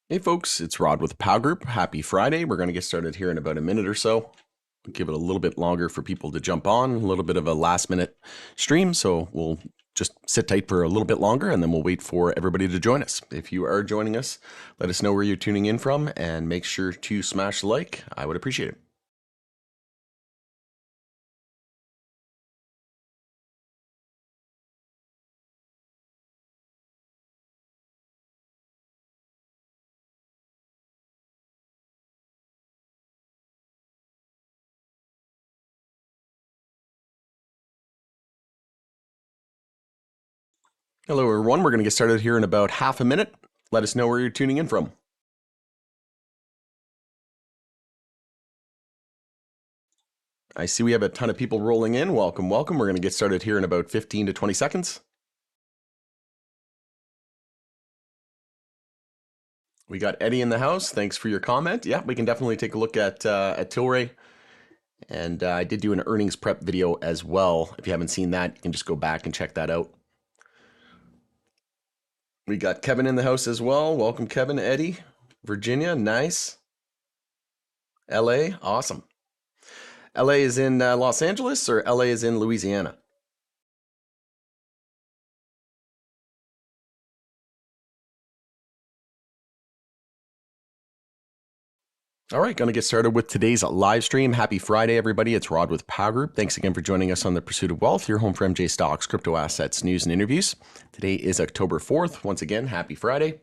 Hey folks, it's Rod with Pow Group. Happy Friday. We're going to get started here in about a minute or so. Give it a little bit longer for people to jump on, a little bit of a last minute stream. So we'll just sit tight for a little bit longer and then we'll wait for everybody to join us. If you are joining us, let us know where you're tuning in from and make sure to smash the like. I would appreciate it. Hello everyone, we're going to get started here in about half a minute. Let us know where you're tuning in from. I see we have a ton of people rolling in. Welcome, welcome. We're going to get started here in about 15 to 20 seconds. We got Eddie in the house. Thanks for your comment. Yeah, we can definitely take a look at Tilray. And I did do an earnings prep video as well. If you haven't seen that, you can just go back and check that out. We got Kevin in the house as well. Welcome, Kevin. Eddie, Virginia, nice. LA, awesome. LA is in Los Angeles or LA is in Louisiana? All right, going to get started with today's live stream. Happy Friday, everybody. It's Rod with Pow Group. Thanks again for joining us on The Pursuit of Wealth, your home for MJ Stocks, crypto assets, news, and interviews. Today is October 4th. Once again, happy Friday.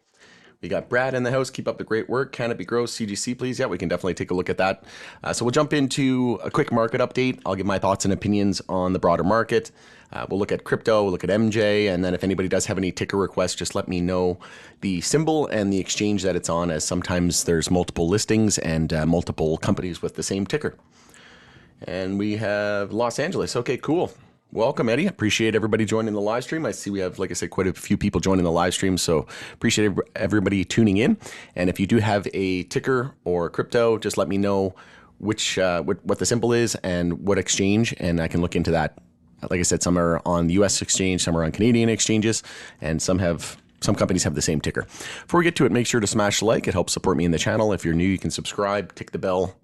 We got Brad in the house. Keep up the great work. Canopy Growth, CGC, please. Yeah, we can definitely take a look at that. So we'll jump into a quick market update. I'll give my thoughts and opinions on the broader market. We'll look at crypto, we'll look at MJ, and then if anybody does have any ticker requests, just let me know the symbol and the exchange that it's on, as sometimes there's multiple listings and multiple companies with the same ticker. And we have Los Angeles. Okay, cool. Welcome, Eddie. Appreciate everybody joining the live stream. I see we have, like I said, quite a few people joining the live stream, so appreciate everybody tuning in. And if you do have a ticker or crypto, just let me know which what the symbol is and what exchange, and I can look into that. Like I said, some are on the U.S. exchange, some are on Canadian exchanges, and some companies have the same ticker. Before we get to it, make sure to smash the like. It helps support me in the channel. If you're new, you can subscribe, tick the bell,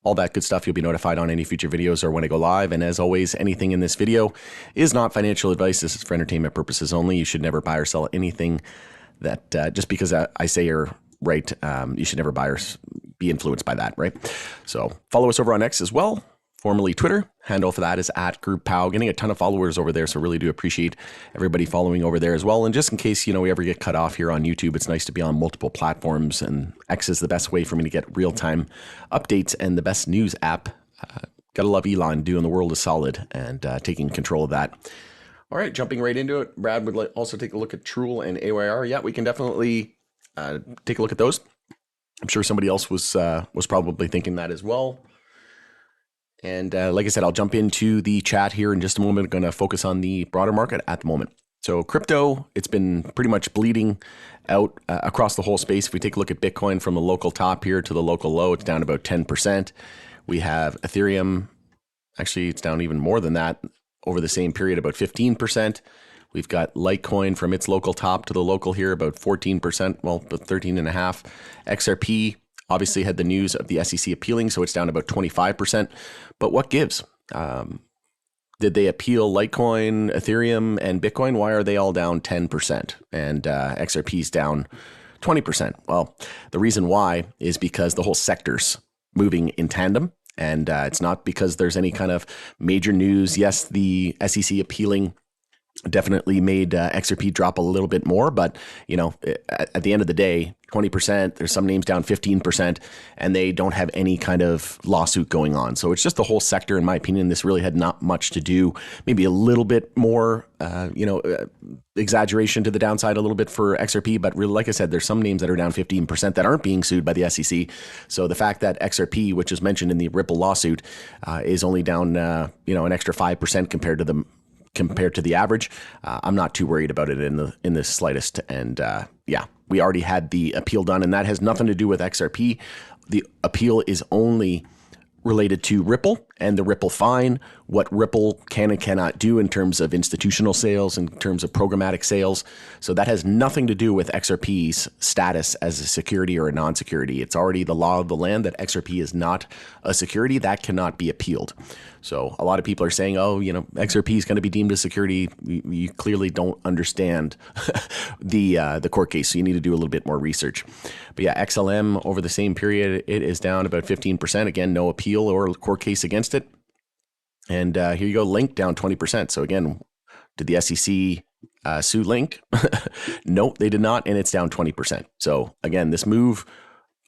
all that good stuff. You'll be notified on any future videos or when I go live. And as always, anything in this video is not financial advice. This is for entertainment purposes only. You should never buy or sell anything that just because I say you're right, you should never buy or be influenced by that, right? So follow us over on X as well, formerly Twitter. Handle for that is @GroupPow. Getting a ton of followers over there, so really do appreciate everybody following over there as well. And just in case we ever get cut off here on YouTube, it's nice to be on multiple platforms, and X is the best way for me to get real-time updates and the best news app. Gotta love Elon doing the world a solid and taking control of that. All right, jumping right into it. Brad would also take a look at Truel and AYR. Yeah, we can definitely take a look at those. I'm sure somebody else was probably thinking that as well. And like I said, I'll jump into the chat here in just a moment. I'm going to focus on the broader market at the moment. So crypto, it's been pretty much bleeding out across the whole space. If we take a look at Bitcoin from the local top here to the local low, it's down about 10%. We have Ethereum. Actually, it's down even more than that over the same period, about 15%. We've got Litecoin from its local top to the local here, about 14%, well, about 13.5%. XRP obviously had the news of the SEC appealing, so it's down about 25%. But what gives? Did they appeal Litecoin, Ethereum, and Bitcoin? Why are they all down 10% and XRP's down 20%? Well, the reason why is because the whole sector's moving in tandem, and it's not because there's any kind of major news. Yes, the SEC appealing definitely made XRP drop a little bit more, but at the end of the day, 20%, there's some names down 15%, and they don't have any kind of lawsuit going on. So it's just the whole sector, in my opinion. This really had not much to do, maybe a little bit more, exaggeration to the downside a little bit for XRP. But really, like I said, there's some names that are down 15% that aren't being sued by the SEC. So the fact that XRP, which is mentioned in the Ripple lawsuit, is only down, an extra 5% compared to the average, I'm not too worried about it in the slightest. And we already had the appeal done, and that has nothing to do with XRP. The appeal is only related to Ripple and the Ripple fine, what Ripple can and cannot do in terms of institutional sales, in terms of programmatic sales. So that has nothing to do with XRP's status as a security or a non-security. It's already the law of the land that XRP is not a security. That cannot be appealed. So a lot of people are saying, oh, XRP is going to be deemed a security. You clearly don't understand the court case, so you need to do a little bit more research. But yeah, XLM over the same period, it is down about 15%. Again, no appeal or court case against it. And here you go, Link down 20%. So again, did the SEC sue Link? Nope, they did not, and it's down 20%. So again, this move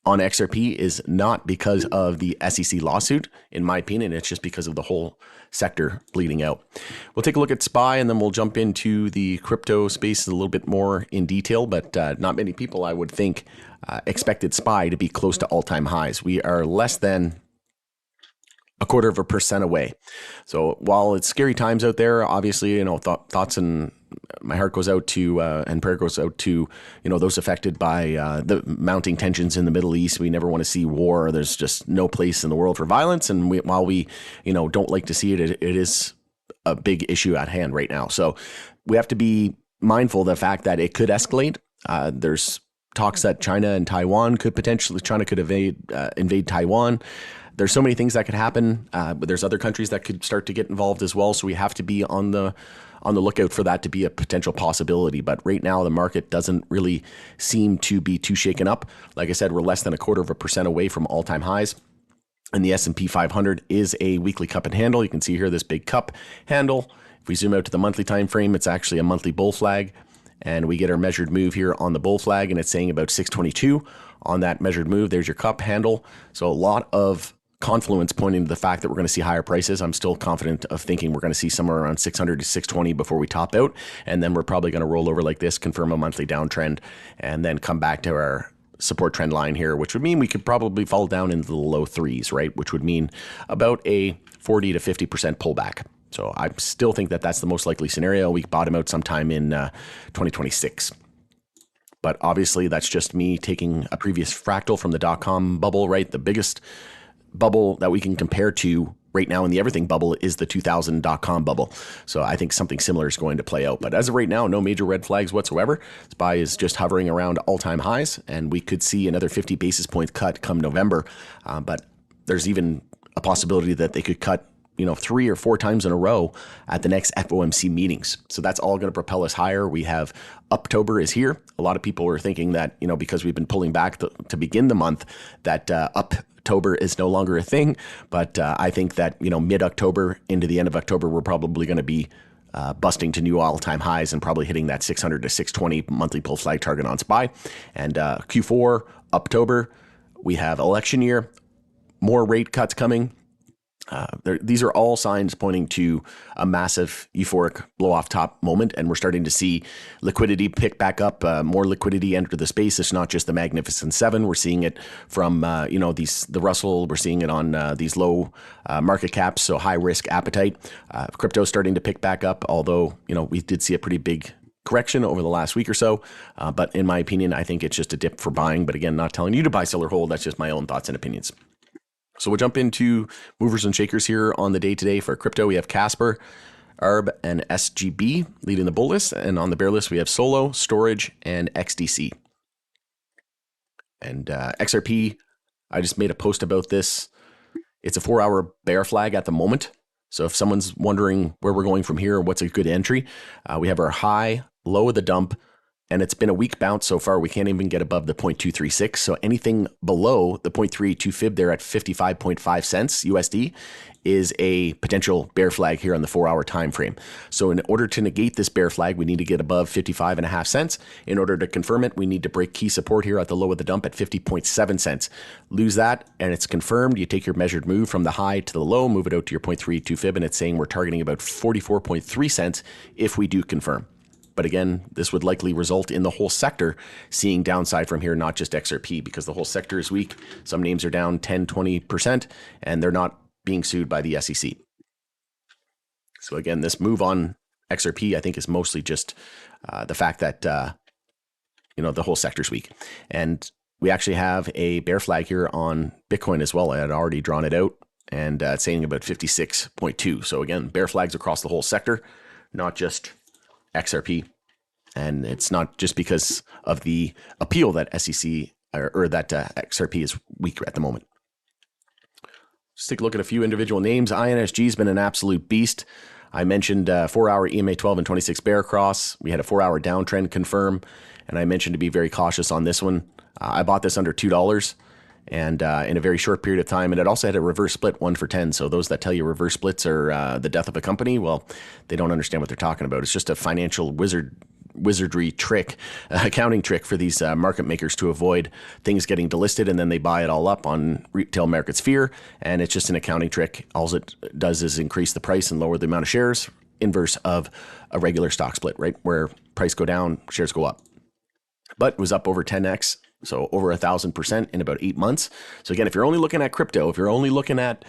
on XRP is not because of the SEC lawsuit, in my opinion. It's just because of the whole sector bleeding out. We'll take a look at SPY, and then we'll jump into the crypto space a little bit more in detail, but not many people, I would think, expected SPY to be close to all-time highs. We are less than 0.25% away. So while it's scary times out there, obviously, thoughts and my heart goes out to and prayer goes out to those affected by the mounting tensions in the Middle East. We never want to see war. There's just no place in the world for violence, and while we don't like to see it, it is a big issue at hand right now. So we have to be mindful of the fact that it could escalate. There's talks that China could invade Taiwan. There's so many things that could happen, but there's other countries that could start to get involved as well. So we have to be on the lookout for that to be a potential possibility. But right now, the market doesn't really seem to be too shaken up. Like I said, we're less than 0.25% away from all-time highs. And the S&P 500 is a weekly cup and handle. You can see here this big cup handle. If we zoom out to the monthly time frame, it's actually a monthly bull flag. And we get our measured move here on the bull flag, and it's saying about 622 on that measured move. There's your cup handle. So a lot of confluence pointing to the fact that we're going to see higher prices. I'm still confident of thinking we're going to see somewhere around 600 to 620 before we top out. And then we're probably going to roll over like this, confirm a monthly downtrend, and then come back to our support trend line here, which would mean we could probably fall down into the low threes, right? Which would mean about a 40 to 50% pullback. So I still think that that's the most likely scenario. We bottom out sometime in 2026. But obviously, that's just me taking a previous fractal from the dot-com bubble, right? The biggest bubble that we can compare to right now in the everything bubble is the 2000 dot-com bubble. So I think something similar is going to play out. But as of right now, no major red flags whatsoever. SPY is just hovering around all-time highs, and we could see another 50 basis point cut come November. But there's even a possibility that they could cut 3 or 4 times in a row at the next FOMC meetings. So that's all going to propel us higher. We have October is here. A lot of people are thinking that, because we've been pulling back to begin the month, that October is no longer a thing. But I think that, mid-October into the end of October, we're probably going to be busting to new all-time highs and probably hitting that 600 to 620 monthly pull flag target on SPY. And Q4, October, we have election year, more rate cuts coming. These are all signs pointing to a massive euphoric blow off top moment, and we're starting to see liquidity pick back up, more liquidity enter the space. It's not just the Magnificent Seven. We're seeing it from the Russell. We're seeing it on these low market caps, so high risk appetite. Crypto starting to pick back up, although we did see a pretty big correction over the last week or so. But in my opinion, I think it's just a dip for buying. But again, not telling you to buy, sell, or hold. That's just my own thoughts and opinions. So we'll jump into movers and shakers here on the day today. For crypto, we have Casper, ARB, and SGB leading the bull list. And on the bear list, we have Solo, Storage, and XDC. And XRP, I just made a post about this. It's a 4-hour bear flag at the moment. So if someone's wondering where we're going from here, what's a good entry, we have our high, low of the dump, and it's been a weak bounce so far. We can't even get above the 0.236. So anything below the 0.32 fib there at 55.5 cents USD is a potential bear flag here on the 4-hour time frame. So in order to negate this bear flag, we need to get above 55.5 cents. In order to confirm it, we need to break key support here at the low of the dump at 50.7 cents. Lose that, and it's confirmed. You take your measured move from the high to the low, move it out to your 0.32 fib, and it's saying we're targeting about 44.3 cents if we do confirm. But again, this would likely result in the whole sector seeing downside from here, not just XRP, because the whole sector is weak. Some names are down 10, 20%, and they're not being sued by the SEC. So again, this move on XRP, I think, is mostly just the fact that, the whole sector's weak. And we actually have a bear flag here on Bitcoin as well. I had already drawn it out. and it's saying about 56.2. So again, bear flags across the whole sector, not just XRP. And it's not just because of the appeal that SEC or that XRP is weaker at the moment. Just take a look at a few individual names. INSG has been an absolute beast. I mentioned 4-hour EMA 12 and 26 bear cross. We had a 4-hour downtrend confirm, and I mentioned to be very cautious on this one. I bought this under $2 and in a very short period of time, and it also had a reverse split 1 for 10. So those that tell you reverse splits are the death of a company, well, they don't understand what they're talking about. It's just a financial wizardry trick, accounting trick for these market makers to avoid things getting delisted, and then they buy it all up on retail markets fear, and it's just an accounting trick. All it does is increase the price and lower the amount of shares, inverse of a regular stock split, right? Where price go down, shares go up. But it was up over 10x, so over 1,000% in about 8 months. So again, if you're only looking at crypto, if you're only looking at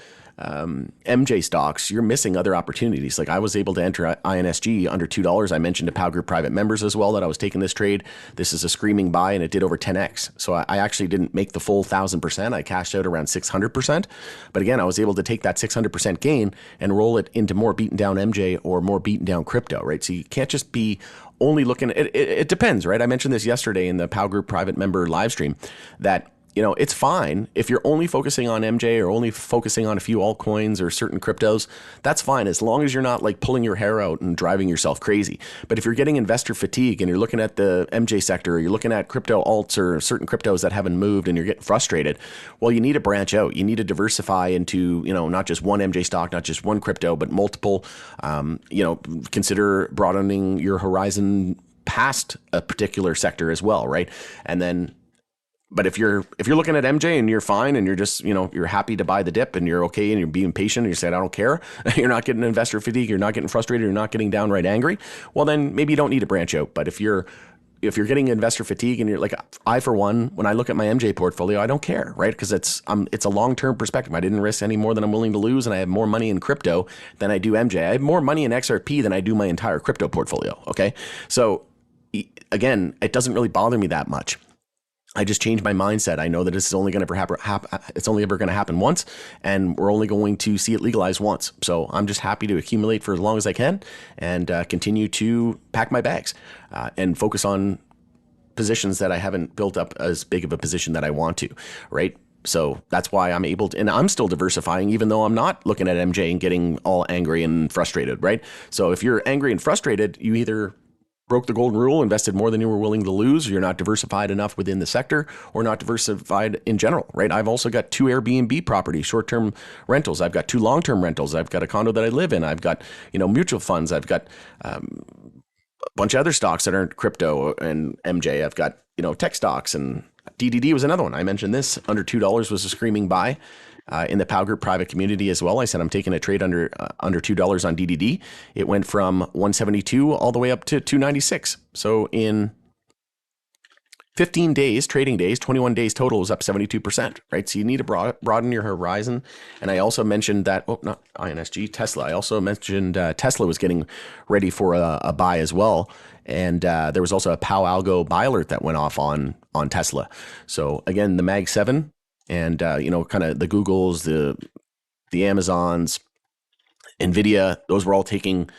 MJ stocks, you're missing other opportunities. Like I was able to enter INSG under $2. I mentioned to POW Group private members as well that I was taking this trade. This is a screaming buy, and it did over 10x. So I actually didn't make the full 1,000%. I cashed out around 600%. But again, I was able to take that 600% gain and roll it into more beaten down MJ or more beaten down crypto, right? So you can't just be only looking at it depends, right? I mentioned this yesterday in the POW Group private member live stream that it's fine if you're only focusing on MJ or only focusing on a few altcoins or certain cryptos. That's fine as long as you're not like pulling your hair out and driving yourself crazy. But if you're getting investor fatigue and you're looking at the MJ sector, or you're looking at crypto alts or certain cryptos that haven't moved and you're getting frustrated, well, you need to branch out. You need to diversify into, not just one MJ stock, not just one crypto, but multiple. Consider broadening your horizon past a particular sector as well, right? And then but if you're looking at MJ and you're fine and you're just, you're happy to buy the dip and you're okay and you're being patient and you said, I don't care, you're not getting investor fatigue, you're not getting frustrated, you're not getting downright angry, well, then maybe you don't need to branch out. But if you're getting investor fatigue and you're like, I, for one, when I look at my MJ portfolio, I don't care, right? Because it's a long-term perspective. I didn't risk any more than I'm willing to lose, and I have more money in crypto than I do MJ. I have more money in XRP than I do my entire crypto portfolio, okay? So again, it doesn't really bother me that much. I just changed my mindset. I know that this is only going to happen. It's only ever going to happen once, and we're only going to see it legalized once. So I'm just happy to accumulate for as long as I can and continue to pack my bags and focus on positions that I haven't built up as big of a position that I want to, right? So that's why I'm able to, and I'm still diversifying, even though I'm not looking at MJ and getting all angry and frustrated, right? So if you're angry and frustrated, you either broke the golden rule, invested more than you were willing to lose, you're not diversified enough within the sector, or not diversified in general, right? I've also got 2 Airbnb properties, short-term rentals. I've got 2 long-term rentals. I've got a condo that I live in. I've got, mutual funds. I've got a bunch of other stocks that aren't crypto and MJ. I've got, tech stocks, and DDD was another one. I mentioned this under $2 was a screaming buy. In the POW Group private community as well. I said I'm taking a trade under $2 on DDD. It went from 172 all the way up to 296. So in 15 days, trading days, 21 days total was up 72%, right? So you need to broaden your horizon. And I also mentioned that, not INSG, Tesla. I also mentioned Tesla was getting ready for a buy as well. And there was also a POW Algo buy alert that went off on Tesla. So again, the Mag 7, and, kind of the Googles, the Amazons, NVIDIA, those were all taking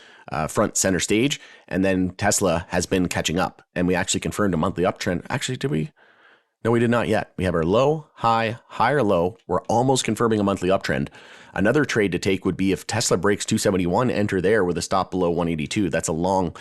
front center stage. And then Tesla has been catching up. And we actually confirmed a monthly uptrend. Actually, did we? No, we did not yet. We have our low, high, higher low. We're almost confirming a monthly uptrend. Another trade to take would be if Tesla breaks 271, enter there with a stop below 182. That's a long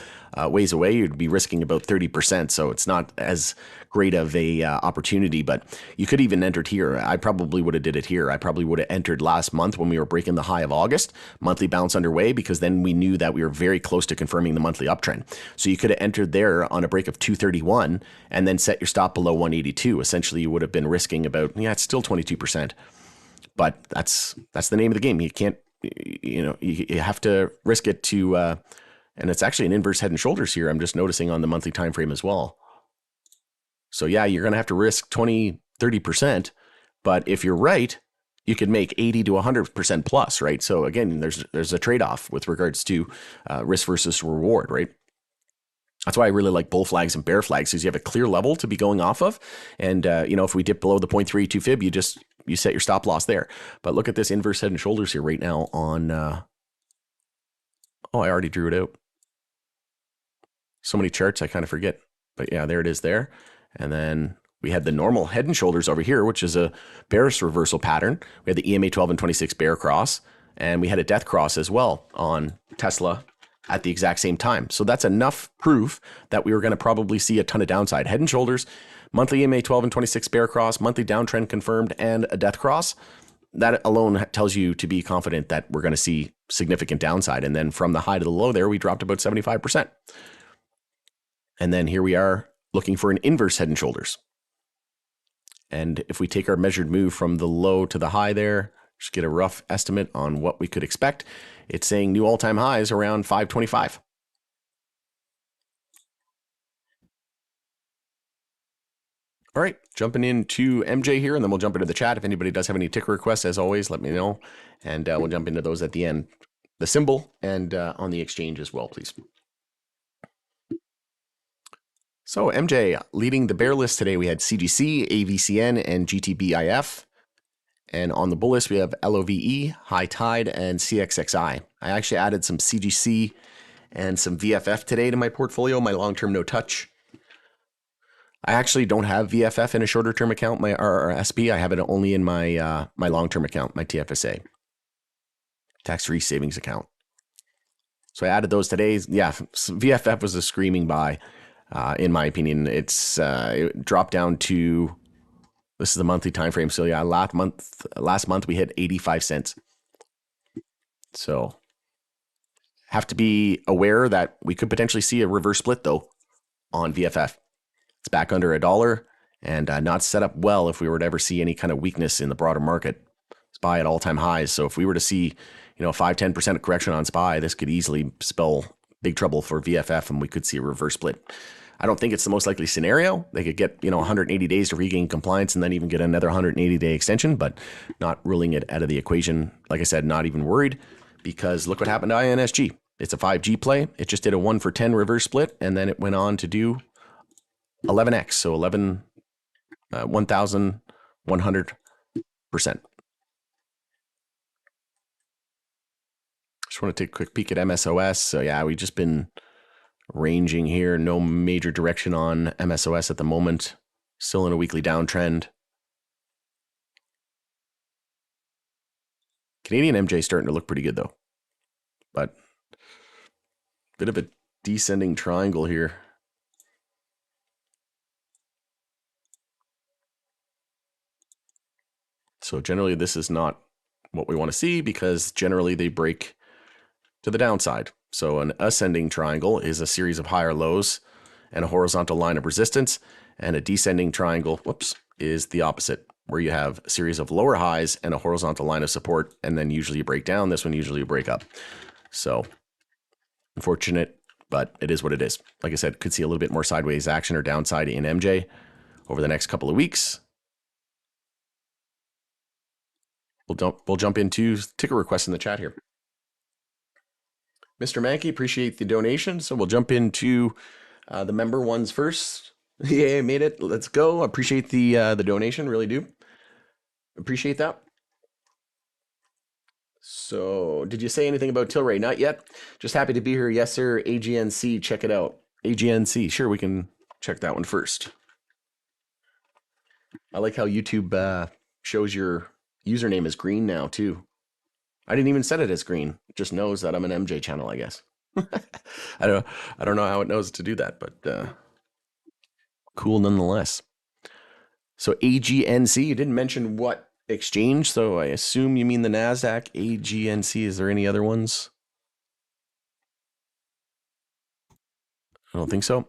ways away. You'd be risking about 30%. So it's not as great of a opportunity, but you could even enter here. I probably would have did it here. I probably would have entered last month when we were breaking the high of August, monthly bounce underway, because then we knew that we were very close to confirming the monthly uptrend. So you could have entered there on a break of 231 and then set your stop below 182. Essentially, you would have been risking about, it's still 22%. But that's the name of the game. You can't, you have to risk it to, and it's actually an inverse head and shoulders here. I'm just noticing on the monthly time frame as well. So yeah, you're going to have to risk 20-30%. But if you're right, you could make 80 to 100% plus, right? So again, there's a trade-off with regards to risk versus reward, right? That's why I really like bull flags and bear flags, because you have a clear level to be going off of. And, if we dip below the 0.32 fib, you just, you set your stop loss there. But look at this inverse head and shoulders here right now on, oh, I already drew it out. So many charts, I kind of forget. But yeah, there it is there. And then we had the normal head and shoulders over here, which is a bearish reversal pattern. We had the EMA 12 and 26 bear cross, and we had a death cross as well on Tesla at the exact same time. So that's enough proof that we were going to probably see a ton of downside. Head and shoulders, monthly EMA 12 and 26 bear cross, monthly downtrend confirmed, and a death cross. That alone tells you to be confident that we're going to see significant downside. And then from the high to the low there, we dropped about 75%. And then here we are looking for an inverse head and shoulders. And if we take our measured move from the low to the high there, just get a rough estimate on what we could expect. It's saying new all-time highs around 525. All right, jumping into MJ here, and then we'll jump into the chat. If anybody does have any ticker requests, as always, let me know, and we'll jump into those at the end. The symbol and on the exchange as well, please. So MJ, leading the bear list today, we had CGC, AVCN, and GTBIF. And on the bull list, we have LOVE, High Tide, and CXXI. I actually added some CGC and some VFF today to my portfolio, my long-term no-touch. I actually don't have VFF in a shorter-term account, my RRSP. I have it only in my my long-term account, my TFSA, tax-free savings account. So I added those today. Yeah, VFF was a screaming buy. In my opinion, it dropped down to, this is the monthly time frame. So yeah, last month we hit 85 cents. So have to be aware that we could potentially see a reverse split though on VFF. It's back under $1 and not set up well if we were to ever see any kind of weakness in the broader market. SPY at all-time highs. So if we were to see, 5-10% correction on SPY, this could easily spell big trouble for VFF and we could see a reverse split. I don't think it's the most likely scenario. They could get, 180 days to regain compliance and then even get another 180-day extension, but not ruling it out of the equation. Like I said, not even worried because look what happened to INSG. It's a 5G play. It just did a 1 for 10 reverse split and then it went on to do 11x, so 1,100%. Just want to take a quick peek at MSOS. So yeah, we've just been ranging here. No major direction on MSOS at the moment. Still in a weekly downtrend. Canadian MJ starting to look pretty good though. But bit of a descending triangle here. So generally this is not what we want to see because generally they break to the downside. So an ascending triangle is a series of higher lows and a horizontal line of resistance, and a descending triangle, is the opposite, where you have a series of lower highs and a horizontal line of support, and then usually you break down. This one usually you break up. So unfortunate, but it is what it is. Like I said, could see a little bit more sideways action or downside in MJ over the next couple of weeks. We'll jump into ticker requests in the chat here. Mr. Mankey, appreciate the donation. So we'll jump into the member ones first. Yeah, made it. Let's go. Appreciate the donation. Really do. Appreciate that. So did you say anything about Tilray? Not yet. Just happy to be here. Yes, sir. AGNC. Check it out. AGNC. Sure, we can check that one first. I like how YouTube shows your username is green now too. I didn't even set it as green. It just knows that I'm an MJ channel, I guess. I don't know how it knows to do that, but cool nonetheless. So AGNC, you didn't mention what exchange, so I assume you mean the NASDAQ. AGNC, is there any other ones? I don't think so.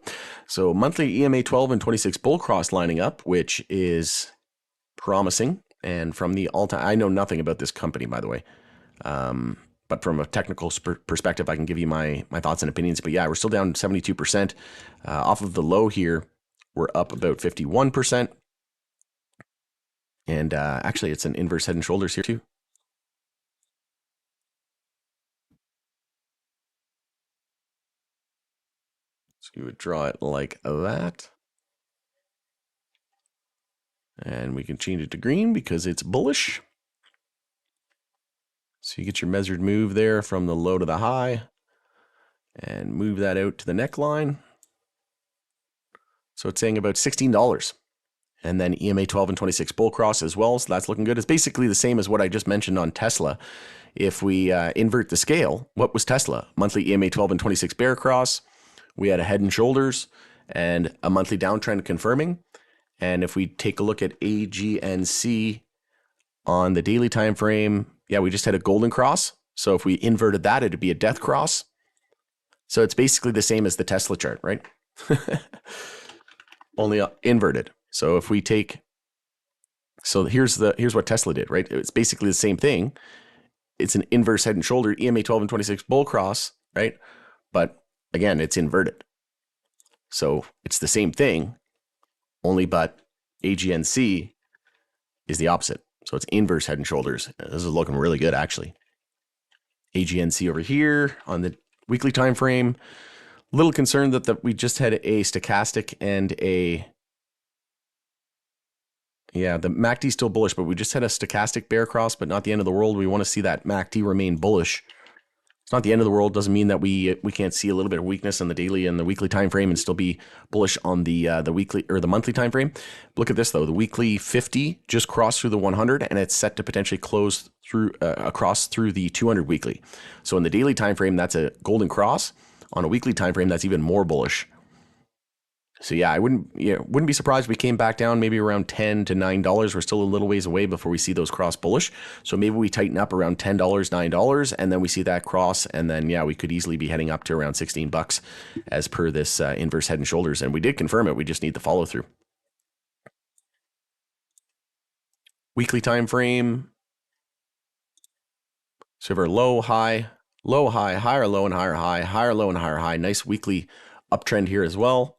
So monthly EMA 12 and 26 bull cross lining up, which is promising. And from the all-time, I know nothing about this company, by the way. But from a technical perspective, I can give you my thoughts and opinions. But yeah, we're still down 72%. Off of the low here, we're up about 51%. And actually, it's an inverse head and shoulders here too. So you would draw it like that. And we can change it to green because it's bullish. So you get your measured move there from the low to the high and move that out to the neckline. So it's saying about $16. And then EMA 12 and 26 bull cross as well. So that's looking good. It's basically the same as what I just mentioned on Tesla. If we invert the scale, what was Tesla? Monthly EMA 12 and 26 bear cross. We had a head and shoulders and a monthly downtrend confirming. And if we take a look at AGNC on the daily time frame, yeah, we just had a golden cross. So if we inverted that, it'd be a death cross. So it's basically the same as the Tesla chart, right? Only inverted. So if we take, so here's what Tesla did, right? It's basically the same thing. It's an inverse head and shoulder, EMA 12 and 26 bull cross, right? But again, it's inverted. So it's the same thing, only but AGNC is the opposite. So it's inverse head and shoulders. This is looking really good, actually. AGNC over here on the weekly time frame. Little concerned that we just had a stochastic and a, yeah, the MACD still bullish, but we just had a stochastic bear cross, but not the end of the world. We want to see that MACD remain bullish. It's not the end of the world. Doesn't mean that we can't see a little bit of weakness on the daily and the weekly time frame and still be bullish on the weekly or the monthly time frame. Look at this though. The weekly 50 just crossed through the 100 and it's set to potentially close through across through the 200 weekly. So in the daily time frame, that's a golden cross. On a weekly time frame, that's even more bullish. So yeah, I wouldn't be surprised if we came back down maybe around $10 to $9. We're still a little ways away before we see those cross bullish. So maybe we tighten up around $10, $9, and then we see that cross, and then yeah, we could easily be heading up to around $16 as per this inverse head and shoulders. And we did confirm it. We just need the follow through. Weekly time frame. So we have our low, high, higher low and higher high, higher low and higher high. Nice weekly uptrend here as well.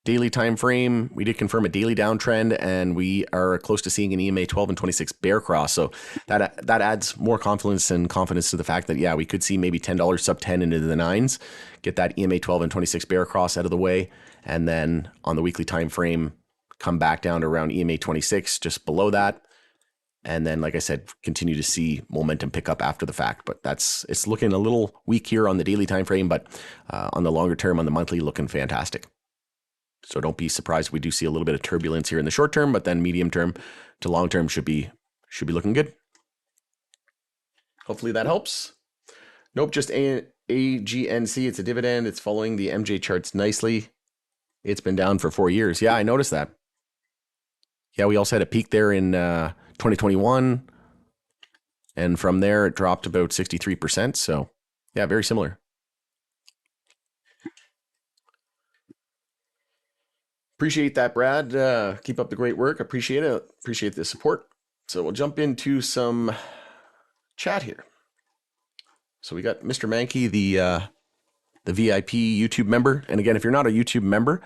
Daily time frame, we did confirm a daily downtrend, and we are close to seeing an EMA 12 and 26 bear cross. So that adds more confidence to the fact that yeah, we could see maybe $10 sub 10 into the nines, get that EMA 12 and 26 bear cross out of the way, and then on the weekly time frame, come back down to around EMA 26, just below that. And then, like I said, continue to see momentum pick up after the fact. But it's looking a little weak here on the daily time frame, but on the longer term, on the monthly, looking fantastic. So don't be surprised if we do see a little bit of turbulence here in the short term, but then medium term to long term should be looking good. Hopefully that helps. Nope, just AGNC. It's a dividend. It's following the MJ charts nicely. It's been down for 4 years. Yeah, I noticed that. Yeah, we also had a peak there in 2021. And from there, it dropped about 63%. So yeah, very similar. Appreciate that, Brad. Keep up the great work. Appreciate it. Appreciate the support. So we'll jump into some chat here. So we got Mr. Mankey, the VIP YouTube member. And again, if you're not a YouTube member,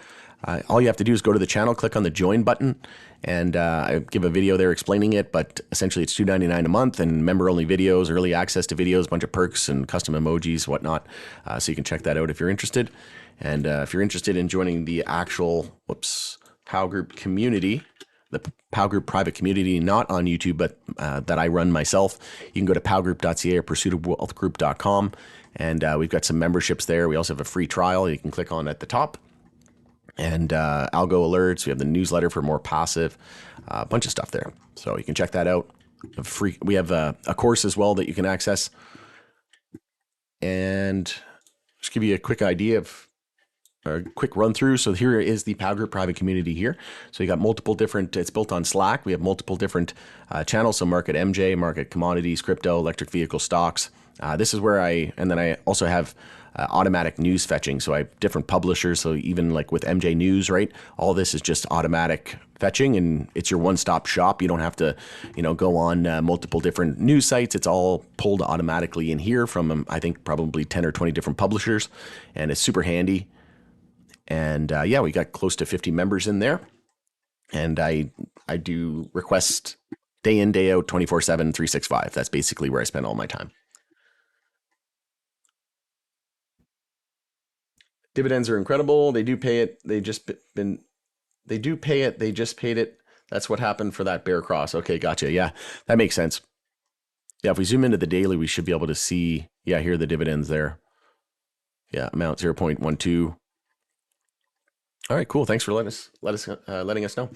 all you have to do is go to the channel, click on the join button, and I give a video there explaining it. But essentially, it's $2.99 a month and member-only videos, early access to videos, a bunch of perks and custom emojis, whatnot. So you can check that out if you're interested. And if you're interested in joining the actual POW Group community, the POW Group private community, not on YouTube, but that I run myself, you can go to powgroup.ca or pursuitofwealthgroup.com. And we've got some memberships there. We also have a free trial you can click on at the top. And algo alerts. We have the newsletter for more passive, a bunch of stuff there. So you can check that out. We have a course as well that you can access. And just give you a quick idea of a quick run through. So here is the POW Group private community here. So you got multiple different, it's built on Slack. We have multiple different channels. So market MJ, market commodities, crypto, electric vehicle stocks. This is where and then I also have automatic news fetching. So I have different publishers. So even like with MJ News, right? All this is just automatic fetching, and it's your one-stop shop. You don't have to, go on multiple different news sites. It's all pulled automatically in here from, I think, probably 10 or 20 different publishers, and it's super handy. And yeah, we got close to 50 members in there. And I do request day in, day out, 24/7, 365. That's basically where I spend all my time. Dividends are incredible. They do pay it. They just paid it That's what happened for that bear cross. Okay, gotcha. Yeah, that makes sense. Yeah, if we zoom into the daily, we should be able to see, yeah, here are the dividends there. Yeah, amount 0.12. All right, cool. Thanks for letting us know.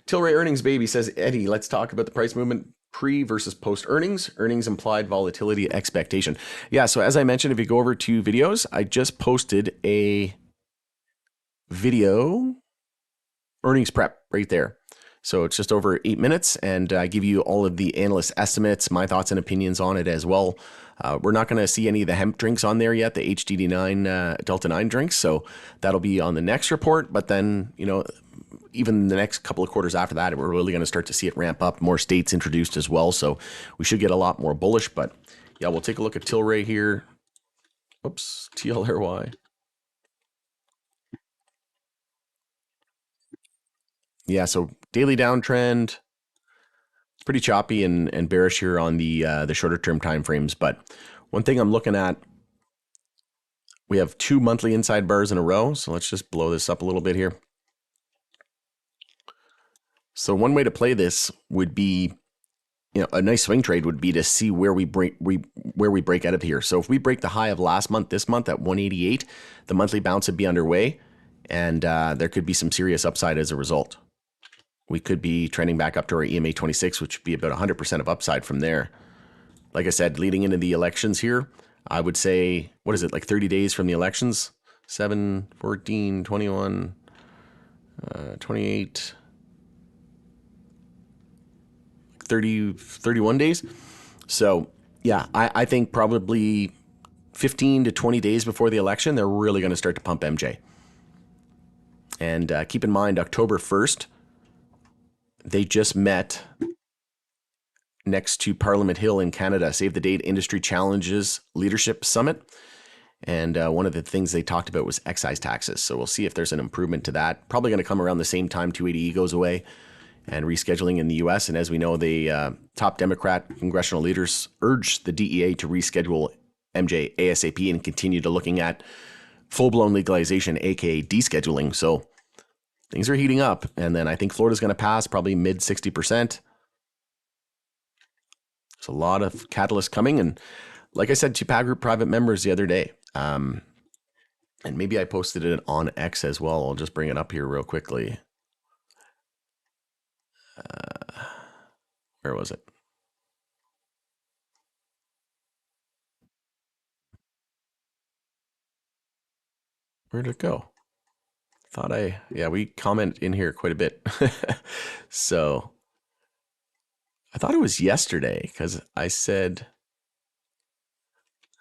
Tilray Earnings Baby says, Eddie, let's talk about the price movement pre versus post earnings, earnings implied volatility expectation. Yeah, so as I mentioned, if you go over to videos, I just posted a video earnings prep right there. So it's just over 8 minutes, and I give you all of the analyst estimates, my thoughts and opinions on it as well. We're not going to see any of the hemp drinks on there yet, the HDD9 Delta 9 drinks. So that'll be on the next report. But then, even the next couple of quarters after that, we're really going to start to see it ramp up. More states introduced as well. So we should get a lot more bullish. But yeah, we'll take a look at Tilray here. Oops, TLRY. Yeah, so daily downtrend. It's pretty choppy and bearish here on the shorter term time frames. But one thing I'm looking at, we have 2 monthly inside bars in a row. So let's just blow this up a little bit here. So one way to play this would be, a nice swing trade would be to see where we break out of here. So if we break the high of last month, this month at 188, the monthly bounce would be underway, and there could be some serious upside as a result. We could be trending back up to our EMA 26, which would be about 100% of upside from there. Like I said, leading into the elections here, I would say, what is it, like 30 days from the elections? 7, 14, 21, 28, 30, 31 days. So yeah, I think probably 15 to 20 days before the election, they're really going to start to pump MJ. And keep in mind, October 1st, they just met next to Parliament Hill in Canada, Save the Date Industry Challenges Leadership Summit. And one of the things they talked about was excise taxes. So we'll see if there's an improvement to that. Probably going to come around the same time 280E goes away and rescheduling in the U.S. And as we know, the top Democrat congressional leaders urged the DEA to reschedule MJ ASAP and continue to looking at full-blown legalization, aka descheduling. So things are heating up. And then I think Florida's going to pass probably mid 60%. There's a lot of catalysts coming. And like I said to PAG Group private members the other day, and maybe I posted it on X as well. I'll just bring it up here real quickly. Where was it? Where'd it go? We comment in here quite a bit. So I thought it was yesterday because I said,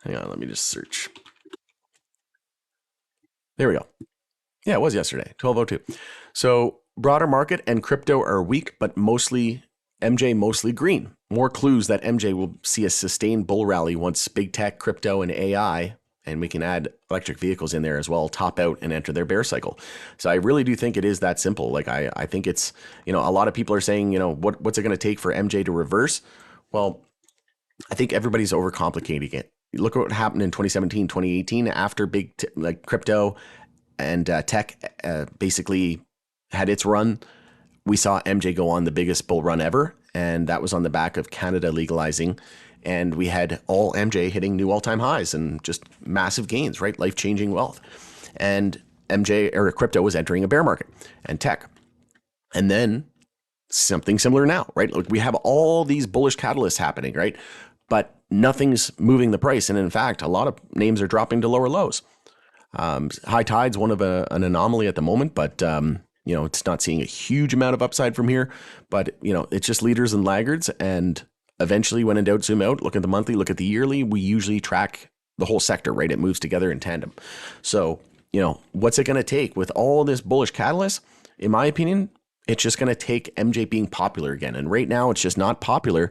hang on, let me just search. There we go. Yeah, it was yesterday, 12:02. So broader market and crypto are weak, but MJ mostly green. More clues that MJ will see a sustained bull rally once big tech, crypto, and AI, and we can add electric vehicles in there as well, top out and enter their bear cycle. So I really do think it is that simple. Like I think it's, a lot of people are saying, what's it going to take for MJ to reverse? Well, I think everybody's overcomplicating it. Look at what happened in 2017, 2018 after big like crypto and tech basically had its run. We saw MJ go on the biggest bull run ever, and that was on the back of Canada legalizing. And we had all MJ hitting new all-time highs and just massive gains, right? Life-changing wealth. And crypto was entering a bear market and tech. And then something similar now, right? Like we have all these bullish catalysts happening, right? But nothing's moving the price. And in fact, a lot of names are dropping to lower lows. High tide's one of an anomaly at the moment, but it's not seeing a huge amount of upside from here, but it's just leaders and laggards. And eventually when in doubt, zoom out, look at the monthly, look at the yearly. We usually track the whole sector, right? It moves together in tandem. So, what's it going to take with all this bullish catalyst? In my opinion, it's just going to take MJ being popular again. And right now it's just not popular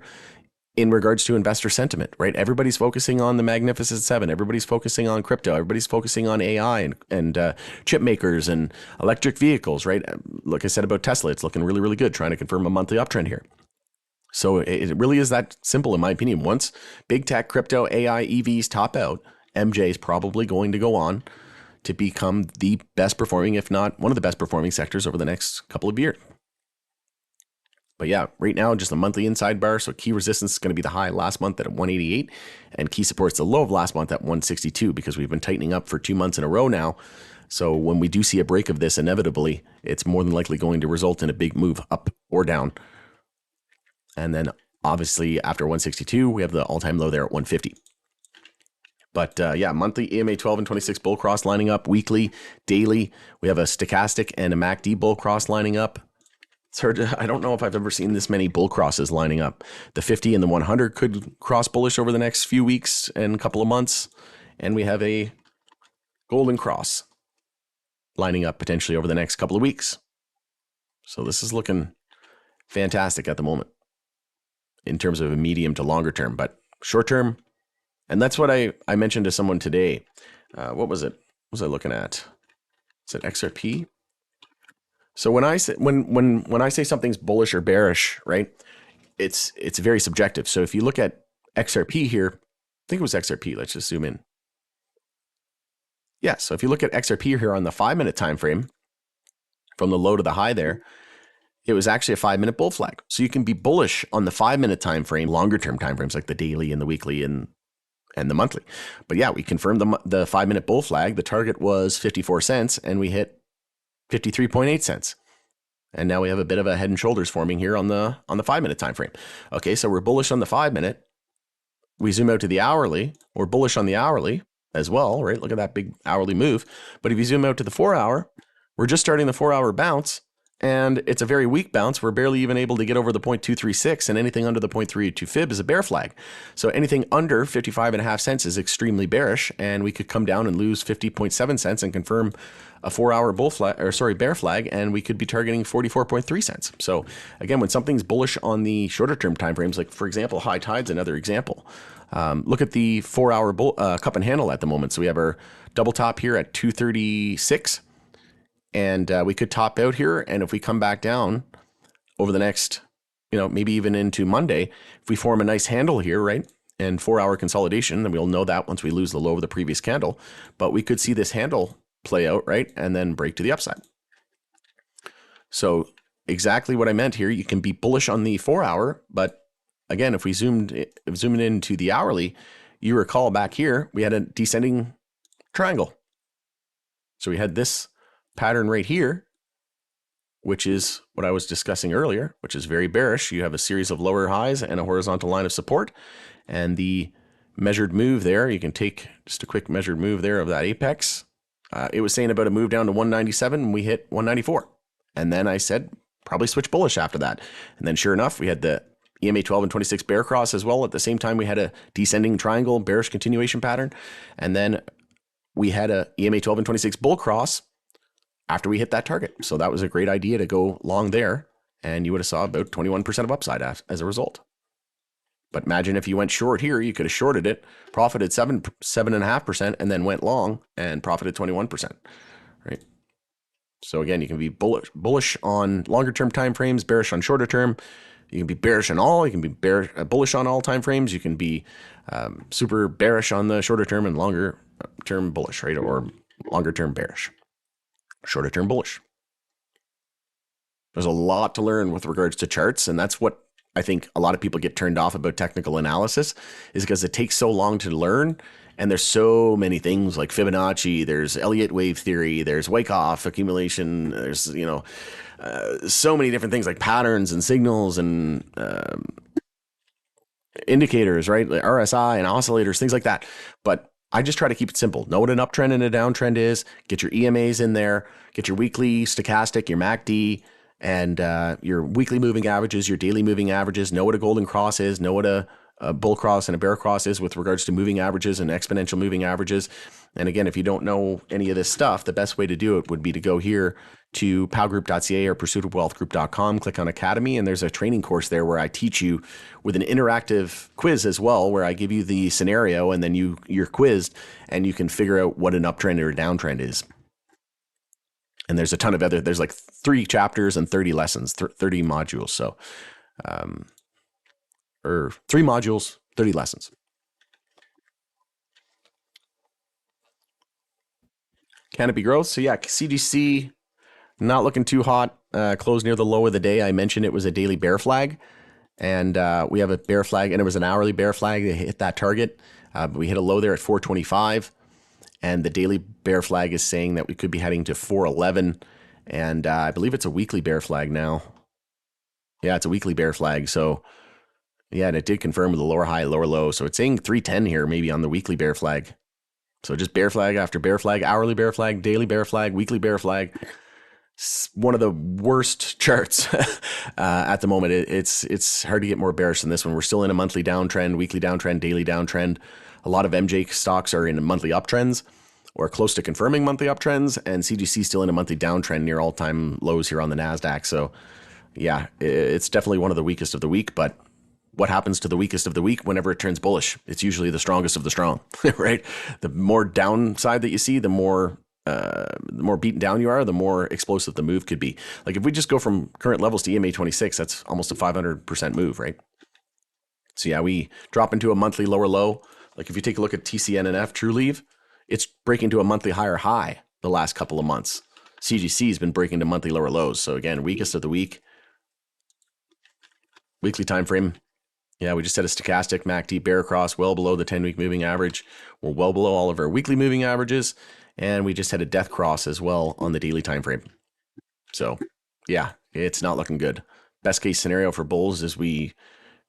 in regards to investor sentiment, right? Everybody's focusing on the Magnificent Seven. Everybody's focusing on crypto. Everybody's focusing on AI and chip makers and electric vehicles, right? Like I said about Tesla, it's looking really, really good, trying to confirm a monthly uptrend here. So it really is that simple, in my opinion. Once big tech, crypto, AI, EVs top out, MJ is probably going to go on to become the best performing, if not one of the best performing sectors over the next couple of years. But yeah, right now, just a monthly inside bar. So key resistance is going to be the high last month at 188, and key support's the low of last month at 162 because we've been tightening up for 2 months in a row now. So when we do see a break of this, inevitably, it's more than likely going to result in a big move up or down. And then obviously after 162, we have the all-time low there at 150. But yeah, monthly EMA 12 and 26 bull cross lining up. Weekly, daily, we have a stochastic and a MACD bull cross lining up. It's hard to, I don't know if I've ever seen this many bull crosses lining up. The 50 and the 100 could cross bullish over the next few weeks and a couple of months. And we have a golden cross lining up potentially over the next couple of weeks. So this is looking fantastic at the moment in terms of a medium to longer term, but short term. And that's what I mentioned to someone today. What was it? What was I looking at? Is it XRP? So when I say when I say something's bullish or bearish, right? It's very subjective. So if you look at XRP here, I think it was XRP. Let's just zoom in. Yeah. So if you look at XRP here on the 5-minute time frame, from the low to the high there, it was actually a 5-minute bull flag. So you can be bullish on the 5-minute time frame, longer term time frames like the daily and the weekly and the monthly. But yeah, we confirmed the 5-minute bull flag. The target was 54 cents, and we hit 53.8 cents. And now we have a bit of a head and shoulders forming here on the 5-minute time frame. Okay, so we're bullish on the 5-minute. We zoom out to the hourly. We're bullish on the hourly as well, right? Look at that big hourly move. But if you zoom out to the 4-hour, we're just starting the 4-hour bounce, and it's a very weak bounce. We're barely even able to get over the 0.236, and anything under the 0.382 fib is a bear flag. So anything under 55.5 cents is extremely bearish, and we could come down and lose 50.7 cents and confirm a 4-hour bear flag, and we could be targeting 44.3 cents. So again, when something's bullish on the shorter term timeframes, like for example, high tide's another example. Look at the 4-hour cup and handle at the moment. So we have our double top here at 236. And we could top out here. And if we come back down over the next, maybe even into Monday, if we form a nice handle here, right, and 4-hour consolidation, then we'll know that once we lose the low of the previous candle. But we could see this handle play out, right, and then break to the upside. So exactly what I meant here, you can be bullish on the 4-hour, but again, if we zoomed into the hourly, you recall back here, we had a descending triangle. So we had this pattern right here, which is what I was discussing earlier, which is very bearish. You have a series of lower highs and a horizontal line of support, and the measured move there, you can take just a quick measured move there of that apex. It was saying about a move down to 197, and we hit 194. And then I said, probably switch bullish after that. And then sure enough, we had the EMA 12 and 26 bear cross as well. At the same time, we had a descending triangle bearish continuation pattern. And then we had a EMA 12 and 26 bull cross after we hit that target. So that was a great idea to go long there, and you would have saw about 21% of upside as a result. But imagine if you went short here, you could have shorted it, profited 7.5%, and then went long and profited 21%, right? So again, you can be bullish on longer term time frames, bearish on shorter term. You can be bearish on all. You can be bullish on all time frames. You can be super bearish on the shorter term and longer term bullish, right? Or longer term bearish. Shorter term bullish. There's a lot to learn with regards to charts, and that's what I think a lot of people get turned off about technical analysis, is because it takes so long to learn, and there's so many things like Fibonacci, there's Elliott wave theory, there's Wyckoff accumulation, there's so many different things like patterns and signals and indicators, right? Like RSI and oscillators, things like that. But I just try to keep it simple. Know what an uptrend and a downtrend is. Get your EMAs in there. Get your weekly stochastic, your MACD, and your weekly moving averages, your daily moving averages. Know what a golden cross is. Know what a bull cross and a bear cross is with regards to moving averages and exponential moving averages. And again, if you don't know any of this stuff, the best way to do it would be to go here to powgroup.ca or pursuitofwealthgroup.com, click on Academy, and there's a training course there where I teach you with an interactive quiz as well, where I give you the scenario and then you're quizzed and you can figure out what an uptrend or a downtrend is. And there's a ton of there's like 3 chapters and 30 lessons, 30 modules. So, or 3 modules, 30 lessons. Canopy growth. So yeah, CGC, not looking too hot. closed near the low of the day. I mentioned it was a daily bear flag, and we have a bear flag, and it was an hourly bear flag that hit that target. We hit a low there at 425, and the daily bear flag is saying that we could be heading to 411, and I believe it's a weekly bear flag now. Yeah, it's a weekly bear flag. So yeah, and it did confirm with the lower high, lower low. So it's saying 310 here, maybe on the weekly bear flag. So just bear flag after bear flag, hourly bear flag, daily bear flag, weekly bear flag. It's one of the worst charts at the moment. It's hard to get more bearish than this one. We're still in a monthly downtrend, weekly downtrend, daily downtrend. A lot of MJ stocks are in monthly uptrends or close to confirming monthly uptrends, and CGC still in a monthly downtrend near all-time lows here on the NASDAQ. So yeah, it's definitely one of the weakest of the week, but what happens to the weakest of the weak whenever it turns bullish? It's usually the strongest of the strong, right? The more downside that you see, the more beaten down you are, the more explosive the move could be. Like if we just go from current levels to EMA 26, that's almost a 500% move, right? So yeah, we drop into a monthly lower low. Like if you take a look at TCNNF TrueLeave, it's breaking to a monthly higher high the last couple of months. CGC has been breaking to monthly lower lows. So again, weakest of the week. Weekly time frame. Yeah, we just had a stochastic MACD bear cross well below the 10-week moving average. We're well below all of our weekly moving averages. And we just had a death cross as well on the daily time frame. So yeah, it's not looking good. Best case scenario for bulls is we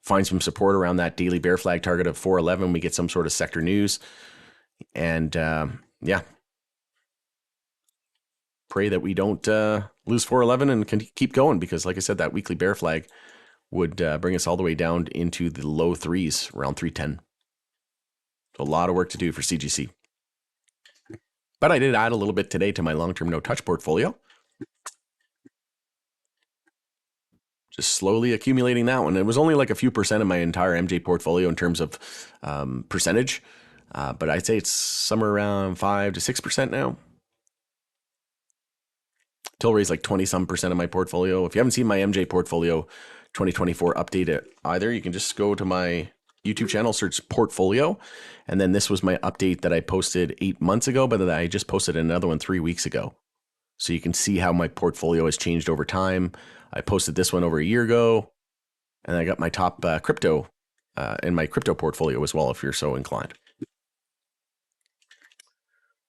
find some support around that daily bear flag target of 411. We get some sort of sector news. And yeah, pray that we don't lose 411 and can keep going, because like I said, that weekly bear flag would bring us all the way down into the low threes, around 310. So a lot of work to do for CGC. But I did add a little bit today to my long-term no-touch portfolio. Just slowly accumulating that one. It was only like a few percent of my entire MJ portfolio in terms of percentage. But I'd say it's somewhere around 5 to 6% now. Tilray's like 20-some% of my portfolio. If you haven't seen my MJ portfolio 2024 update either, you can just go to my YouTube channel, search portfolio. And then this was my update that I posted 8 months ago, but I just posted another one 3 weeks ago. So you can see how my portfolio has changed over time. I posted this one over a year ago, and I got my top crypto in my crypto portfolio as well, if you're so inclined.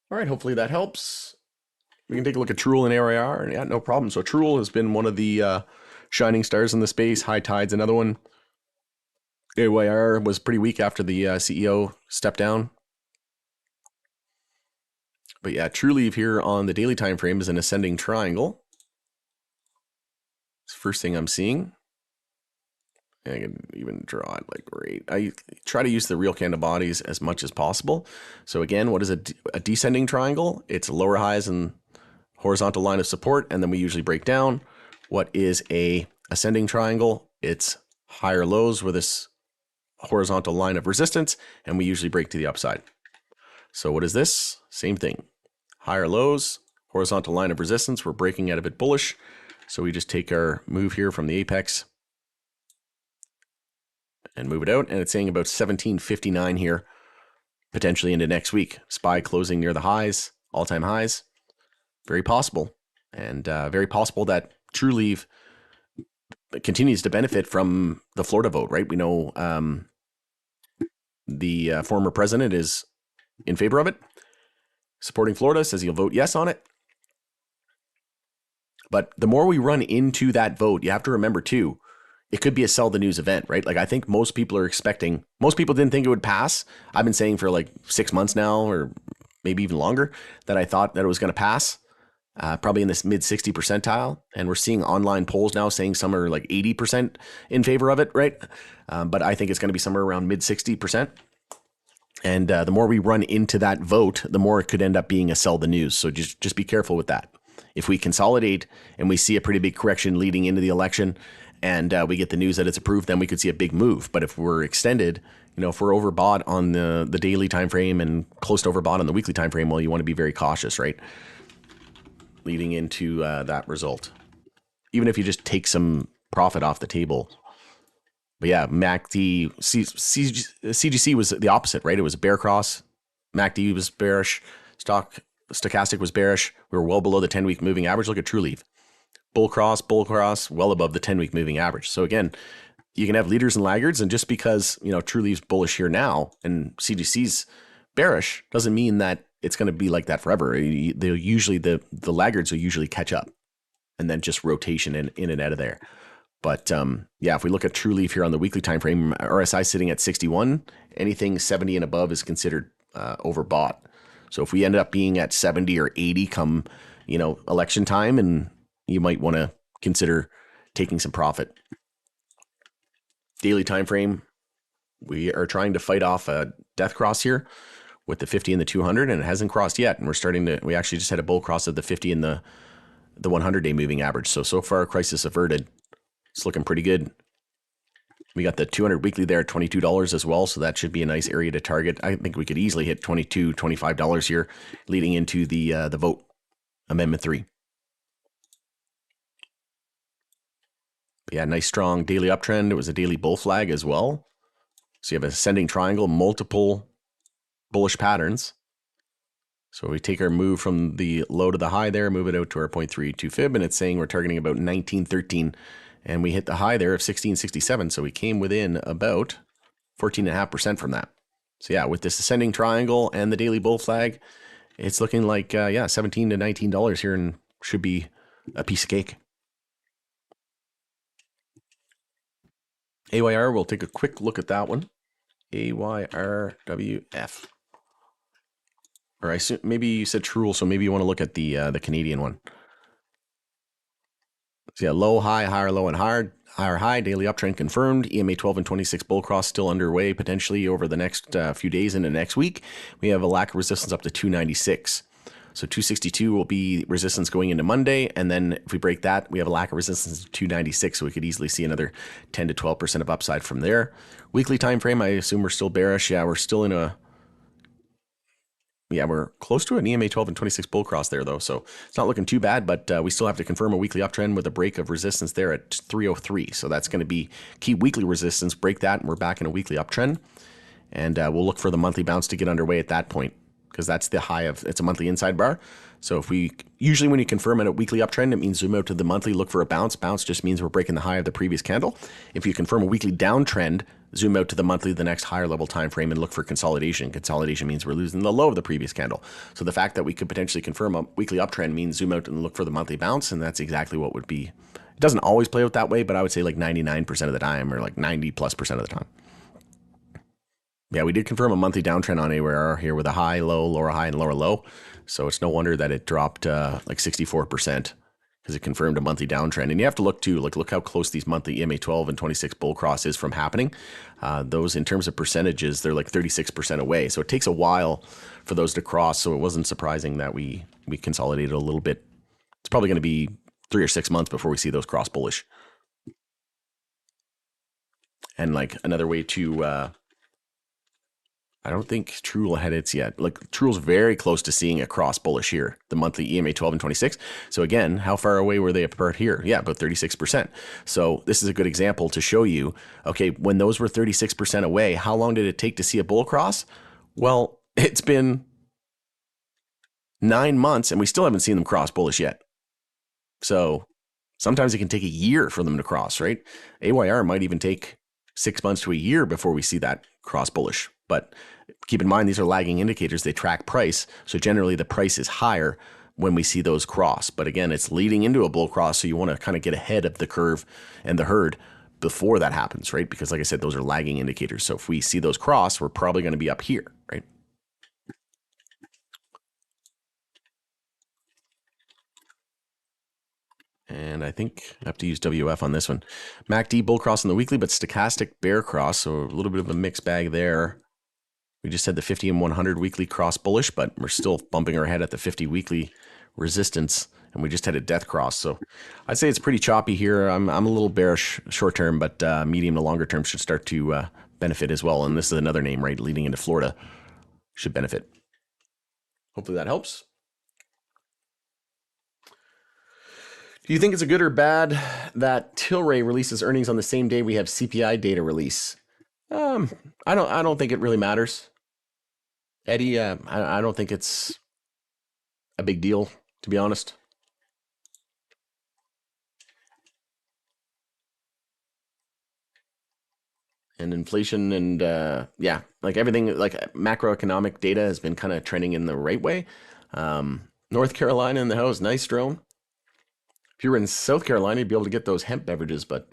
All right, hopefully that helps. We can take a look at Truel and AYR, and yeah, no problem. So Truel has been one of the shining stars in the space. High Tide's another one. AYR was pretty weak after the CEO stepped down. But yeah, TrueLeave here on the daily time frame is an ascending triangle. It's the first thing I'm seeing. I can even draw it like right. I try to use the real candle bodies as much as possible. So again, what is a descending triangle? It's lower highs and horizontal line of support, and then we usually break down. What is a ascending triangle? It's higher lows with this horizontal line of resistance, and we usually break to the upside. So what is this? Same thing. Higher lows, horizontal line of resistance. We're breaking out a bit bullish. So we just take our move here from the apex and move it out. And it's saying about 1759 here, potentially into next week. SPY closing near the highs, all-time highs. Very possible. And very possible that TrueLeave continues to benefit from the Florida vote, right? We know the former president is in favor of it, supporting Florida, says he'll vote yes on it. But the more we run into that vote, you have to remember too, it could be a sell the news event, right? Like I think most people are expecting, most people didn't think it would pass. I've been saying for like 6 months now, or maybe even longer, that I thought that it was going to pass, probably in this mid 60 percentile. And we're seeing online polls now saying some are like 80% in favor of it, right? But I think it's going to be somewhere around mid 60%. And the more we run into that vote, the more it could end up being a sell the news. So just be careful with that. If we consolidate and we see a pretty big correction leading into the election, and we get the news that it's approved, then we could see a big move. But if we're extended, if we're overbought on the daily time frame and close to overbought on the weekly time frame, well, you want to be very cautious, right? Leading into that result, even if you just take some profit off the table. But yeah, CGC was the opposite, right? It was a bear cross. MACD was bearish. Stochastic was bearish. We were well below the 10-week moving average. Look at TrueLeave. bull cross, well above the 10-week moving average. So again, you can have leaders and laggards, and just because Truliev's bullish here now and CGC's bearish doesn't mean that it's going to be like that forever. They'll usually the laggards will usually catch up, and then just rotation in and out of there. But yeah, if we look at Trulieve here on the weekly time frame, RSI sitting at 61, anything 70 and above is considered overbought. So if we end up being at 70 or 80 come election time, and you might want to consider taking some profit. Daily time frame, we are trying to fight off a death cross here with the 50 and the 200, and it hasn't crossed yet. And we actually just had a bull cross of the 50 and the 100-day moving average. So far, crisis averted. It's looking pretty good. We got the 200 weekly there at $22 as well, so that should be a nice area to target. I think we could easily hit $22, $25 here, leading into the vote, Amendment 3. But yeah, nice strong daily uptrend. It was a daily bull flag as well. So you have an ascending triangle, multiple bullish patterns. So we take our move from the low to the high there, move it out to our 0.32 fib, and it's saying we're targeting about 1913. And we hit the high there of 1667. So we came within about 14.5% from that. So yeah, with this ascending triangle and the daily bull flag, it's looking like, $17 to $19 here, and should be a piece of cake. AYR, we'll take a quick look at that one. AYRWF. Or maybe you said Truel, so maybe you want to look at the Canadian one. So yeah, low, high, higher, low, and higher high. Daily uptrend confirmed. EMA 12 and 26 bull cross still underway potentially over the next few days into next week. We have a lack of resistance up to 296. So 262 will be resistance going into Monday, and then if we break that, we have a lack of resistance to 296, so we could easily see another 10 to 12% of upside from there. Weekly time frame, I assume we're still bearish. Yeah, we're still in we're close to an EMA 12 and 26 bull cross there, though, so it's not looking too bad, but we still have to confirm a weekly uptrend with a break of resistance there at 303. So that's going to be key weekly resistance. Break that, and we're back in a weekly uptrend. And we'll look for the monthly bounce to get underway at that point, because that's the high of, it's a monthly inside bar. So if we, usually when you confirm a weekly uptrend, it means zoom out to the monthly, look for a bounce. Bounce just means we're breaking the high of the previous candle. If you confirm a weekly downtrend, zoom out to the monthly, the next higher level time frame, and look for consolidation. Consolidation means we're losing the low of the previous candle. So the fact that we could potentially confirm a weekly uptrend means zoom out and look for the monthly bounce, and that's exactly what would be. It doesn't always play out that way, but I would say like 99% of the time, or like 90+% of the time. Yeah, we did confirm a monthly downtrend on AWR here with a high, low, lower high, and lower low. So it's no wonder that it dropped like 64%, because it confirmed a monthly downtrend. And you have to look too, look how close these monthly EMA 12 and 26 bull cross is from happening. Those, in terms of percentages, they're like 36% away. So it takes a while for those to cross. So it wasn't surprising that we consolidated a little bit. It's probably going to be 3 or 6 months before we see those cross bullish. And like another way to I don't think Truel had its yet. Like Truel's very close to seeing a cross bullish here, the monthly EMA 12 and 26. So again, how far away were they apart here? Yeah, about 36%. So this is a good example to show you, okay, when those were 36% away, how long did it take to see a bull cross? Well, it's been 9 months and we still haven't seen them cross bullish yet. So sometimes it can take a year for them to cross, right? AYR might even take 6 months to a year before we see that cross bullish. But keep in mind, these are lagging indicators. They track price. So generally the price is higher when we see those cross. But again, it's leading into a bull cross. So you want to kind of get ahead of the curve and the herd before that happens, right? Because like I said, those are lagging indicators. So if we see those cross, we're probably going to be up here, right? And I think I have to use WF on this one. MACD bull cross on the weekly, but stochastic bear cross. So a little bit of a mixed bag there. We just had the 50 and 100 weekly cross bullish, but we're still bumping our head at the 50 weekly resistance, and we just had a death cross. So I'd say it's pretty choppy here. I'm a little bearish short term, but medium to longer term should start to benefit as well. And this is another name, right? Leading into Florida should benefit. Hopefully that helps. Do you think it's a good or bad that Tilray releases earnings on the same day we have CPI data release? I don't think it really matters. Eddie, I don't think it's a big deal, to be honest. and inflation and yeah, like everything, like macroeconomic data has been kind of trending in the right way. North Carolina in the house, nice drone. If you were in South Carolina, you'd be able to get those hemp beverages, but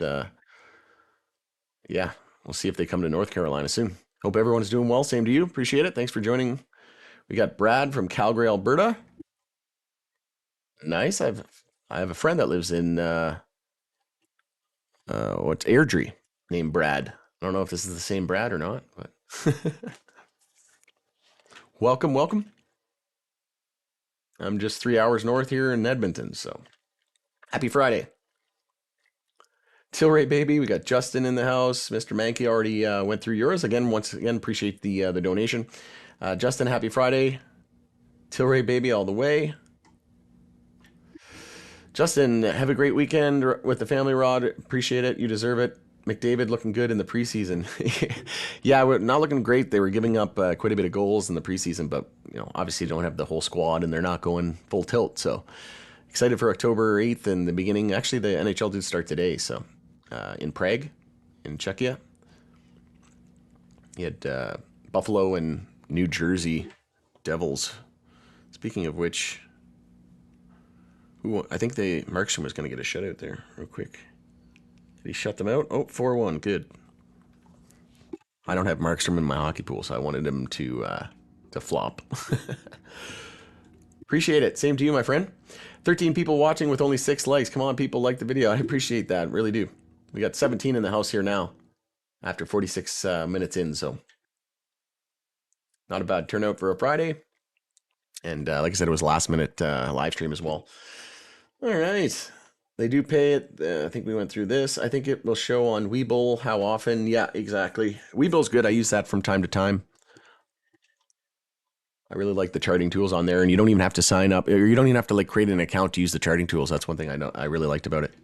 yeah, we'll see if they come to North Carolina soon. Hope everyone's doing well. Same to you. Appreciate it. Thanks for joining. We got Brad from Calgary, Alberta. Nice. I have a friend that lives in what's Airdrie, named Brad. I don't know if this is the same Brad or not, but welcome, welcome. I'm just 3 hours north here in Edmonton, so happy Friday. Tilray baby, we got Justin in the house. Mr. Mankey already went through yours again. Once again, appreciate the donation. Justin, happy Friday. Tilray baby, all the way. Justin, have a great weekend with the family, Rod. Appreciate it. You deserve it. McDavid looking good in the preseason. Yeah, we're not looking great. They were giving up quite a bit of goals in the preseason, but obviously don't have the whole squad and they're not going full tilt. So excited for October 8th and the beginning. Actually, the NHL did start today. So in Prague, in Czechia, you had Buffalo and New Jersey Devils. Speaking of which, I think Markstrom was going to get a shutout there real quick. Did he shut them out? Oh, 4-1. Good. I don't have Markstrom in my hockey pool, so I wanted him to flop. Appreciate it. Same to you, my friend. 13 people watching with only 6 likes. Come on, people, like the video. I appreciate that. Really do. We got 17 in the house here now after 46 minutes in, so not a bad turnout for a Friday. And like I said, it was last minute live stream as well. All right. They do pay it. I think we went through this. I think it will show on Webull how often. Yeah, exactly. Webull's good. I use that from time to time. I really like the charting tools on there, and you don't even have to sign up, or you don't even have to like create an account to use the charting tools. That's one thing I really liked about it.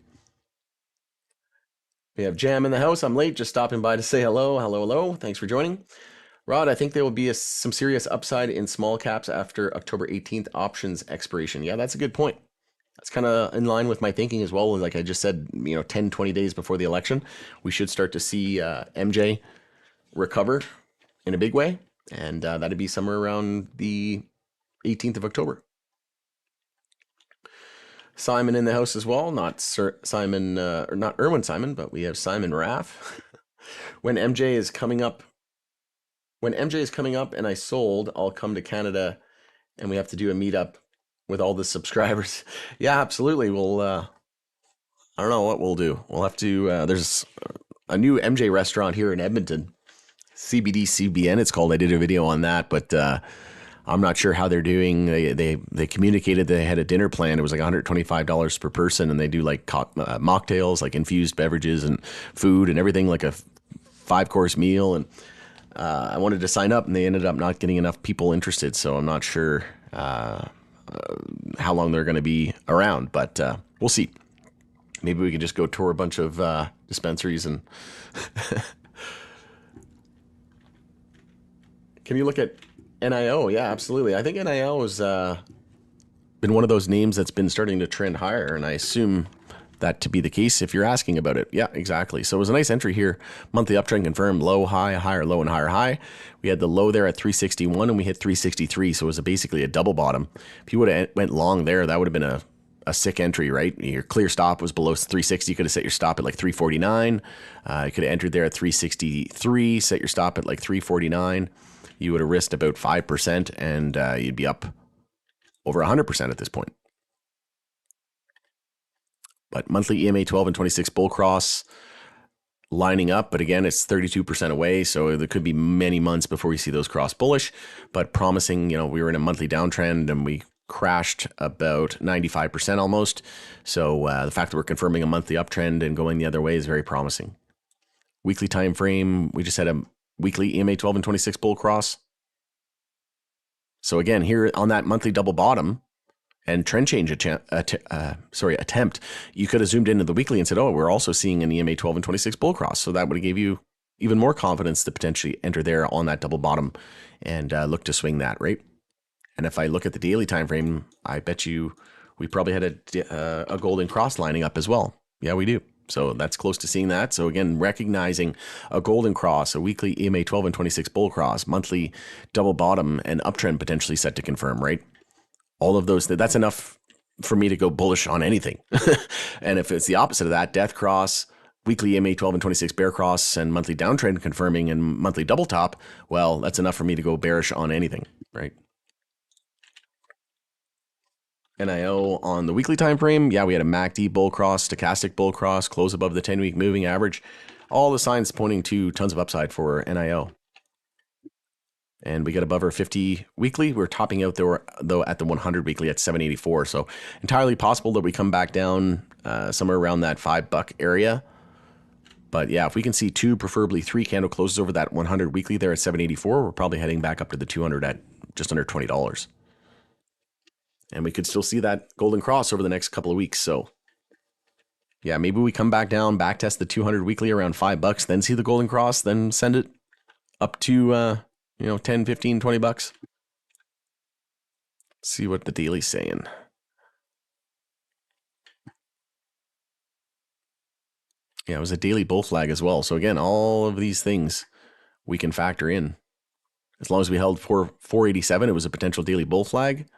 We have Jam in the house. I'm late, just stopping by to say hello. Hello, hello. Thanks for joining. Rod, I think there will be some serious upside in small caps after October 18th options expiration. Yeah, that's a good point. That's kind of in line with my thinking as well. Like I just said, 10, 20 days before the election, we should start to see MJ recover in a big way. And that'd be somewhere around the 18th of October. Simon in the house as well. Not Sir Simon, or not Erwin Simon, but we have Simon Raff. When MJ is coming up and I sold, I'll come to Canada and we have to do a meetup with all the subscribers. Yeah, absolutely. We'll, I don't know what we'll do. We'll have to, there's a new MJ restaurant here in Edmonton, CBD CBN it's called. I did a video on that, but I'm not sure how they're doing. They communicated they had a dinner plan. It was like $125 per person, and they do like mocktails, like infused beverages and food and everything, like a 5-course meal. And I wanted to sign up, and they ended up not getting enough people interested. So I'm not sure how long they're going to be around, but we'll see. Maybe we can just go tour a bunch of dispensaries and. Can you look at NIO? Yeah, absolutely. I think NIO has been one of those names that's been starting to trend higher, and I assume that to be the case if you're asking about it. Yeah, exactly. So it was a nice entry here. Monthly uptrend confirmed, low, high, higher, low, and higher, high. We had the low there at 361, and we hit 363, so it was basically a double bottom. If you would have went long there, that would have been a sick entry, right? Your clear stop was below 360. You could have set your stop at like 349. You could have entered there at 363, set your stop at like 349. You would have risked about 5%, and you'd be up over 100% at this point. But monthly EMA 12 and 26 bull cross lining up, but again, it's 32% away, so there could be many months before we see those cross bullish, but promising. We were in a monthly downtrend, and we crashed about 95% almost. So the fact that we're confirming a monthly uptrend and going the other way is very promising. Weekly time frame, we just had a weekly EMA 12 and 26 bull cross. So again, here on that monthly double bottom and trend change attempt, you could have zoomed into the weekly and said, oh, we're also seeing an EMA 12 and 26 bull cross. So that would have gave you even more confidence to potentially enter there on that double bottom and look to swing that, right? And if I look at the daily time frame, I bet you we probably had a golden cross lining up as well. Yeah, we do. So that's close to seeing that. So again, recognizing a golden cross, a weekly EMA 12 and 26 bull cross, monthly double bottom, and uptrend potentially set to confirm, right? All of those, that's enough for me to go bullish on anything. And if it's the opposite of that, death cross, weekly EMA 12 and 26 bear cross, and monthly downtrend confirming, and monthly double top, well, that's enough for me to go bearish on anything, right? NIO on the weekly time frame, yeah, we had a MACD bull cross, stochastic bull cross, close above the 10-week moving average. All the signs pointing to tons of upside for NIO. And we get above our 50 weekly. We're topping out there, though, at the 100 weekly at 784. So entirely possible that we come back down somewhere around that $5 area. But yeah, if we can see 2, preferably 3 candle closes over that 100 weekly there at 784, we're probably heading back up to the 200 at just under $20. And we could still see that golden cross over the next couple of weeks. So yeah, maybe we come back down, back test the 200 weekly around $5, then see the golden cross, then send it up to, 10, 15, $20. See what the daily's saying. Yeah, it was a daily bull flag as well. So again, all of these things we can factor in. As long as we held 487, it was a potential daily bull flag.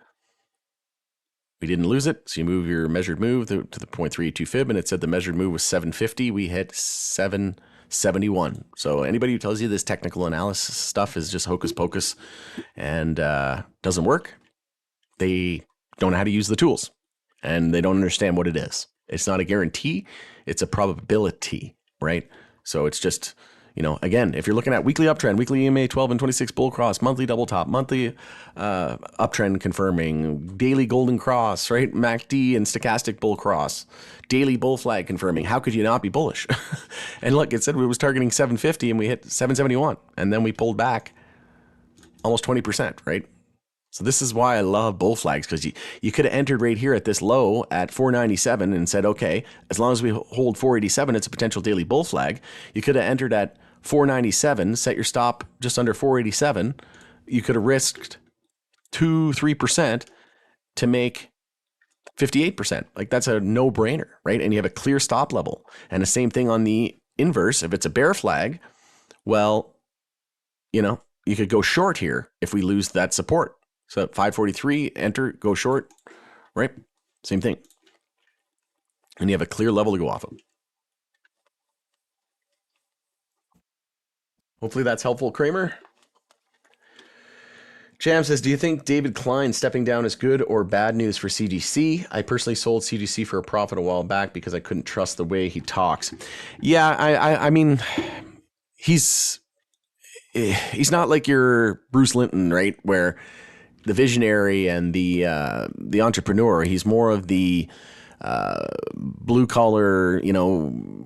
We didn't lose it, so you move your measured move to the 0.32 fib, and it said the measured move was 750. We hit 771. So anybody who tells you this technical analysis stuff is just hocus pocus and doesn't work, they don't know how to use the tools, and they don't understand what it is. It's not a guarantee, it's a probability, right? So it's just, again, if you're looking at weekly uptrend, weekly EMA 12 and 26 bull cross, monthly double top, monthly uptrend confirming, daily golden cross, right? MACD and stochastic bull cross, daily bull flag confirming. How could you not be bullish? And look, it said we was targeting 750 and we hit 771, and then we pulled back almost 20%, right? So this is why I love bull flags, because you could have entered right here at this low at 497 and said, okay, as long as we hold 487, it's a potential daily bull flag. You could have entered at 497, set your stop just under 487. You could have risked 2-3% to make 58%. Like, that's a no-brainer, right? And you have a clear stop level. And the same thing on the inverse. If it's a bear flag, well, you could go short here if we lose that support. So at 543, enter, go short, right? Same thing. And you have a clear level to go off of. Hopefully that's helpful, Kramer. Jam says, do you think David Klein stepping down is good or bad news for CGC? I personally sold CGC for a profit a while back because I couldn't trust the way he talks. Yeah, I mean, he's not like your Bruce Linton, right? Where the visionary and the entrepreneur. He's more of the blue collar,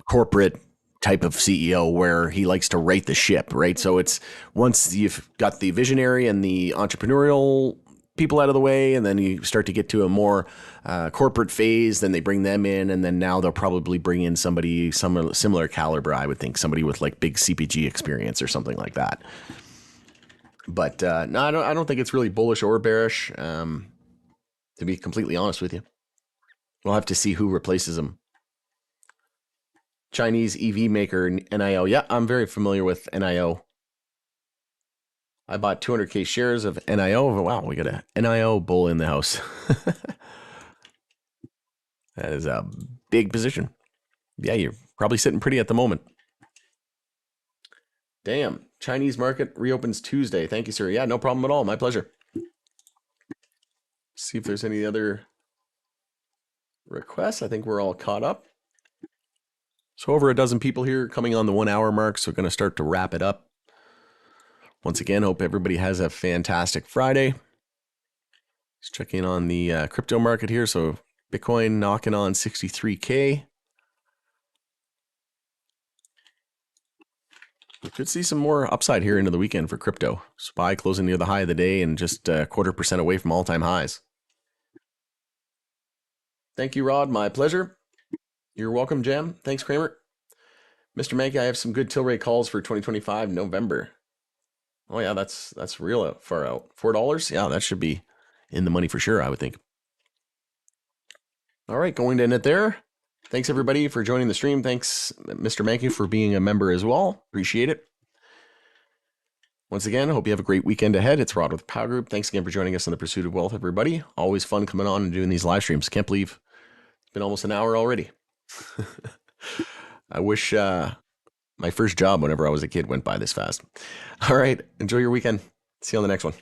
corporate type of CEO where he likes to right the ship, right? So it's once you've got the visionary and the entrepreneurial people out of the way, and then you start to get to a more corporate phase, then they bring them in, and then now they'll probably bring in somebody similar caliber, I would think, somebody with like big CPG experience or something like that. But no, I don't think it's really bullish or bearish, to be completely honest with you. We'll have to see who replaces him. Chinese EV maker, NIO. Yeah, I'm very familiar with NIO. I bought 200K shares of NIO. Wow, we got a NIO bull in the house. That is a big position. Yeah, you're probably sitting pretty at the moment. Damn. Chinese market reopens Tuesday. Thank you, sir. Yeah, no problem at all. My pleasure. See if there's any other requests. I think we're all caught up. So over a dozen people here coming on the 1 hour mark. So we're going to start to wrap it up. Once again, hope everybody has a fantastic Friday. Just checking on the crypto market here. So Bitcoin knocking on 63K. We could see some more upside here into the weekend for crypto. SPY closing near the high of the day and just 0.25% away from all-time highs. Thank you, Rod. My pleasure. You're welcome, Jam. Thanks, Kramer. Mr. Mankey, I have some good Tilray calls for 2025 November. Oh yeah, that's real far out. $4? Yeah, that should be in the money for sure, I would think. All right, going to end it there. Thanks everybody for joining the stream. Thanks, Mr. Mankey, for being a member as well. Appreciate it. Once again, I hope you have a great weekend ahead. It's Rod with Power Group. Thanks again for joining us on the Pursuit of Wealth, everybody. Always fun coming on and doing these live streams. Can't believe it's been almost an hour already. I wish my first job whenever I was a kid went by this fast. All right. Enjoy your weekend. See you on the next one.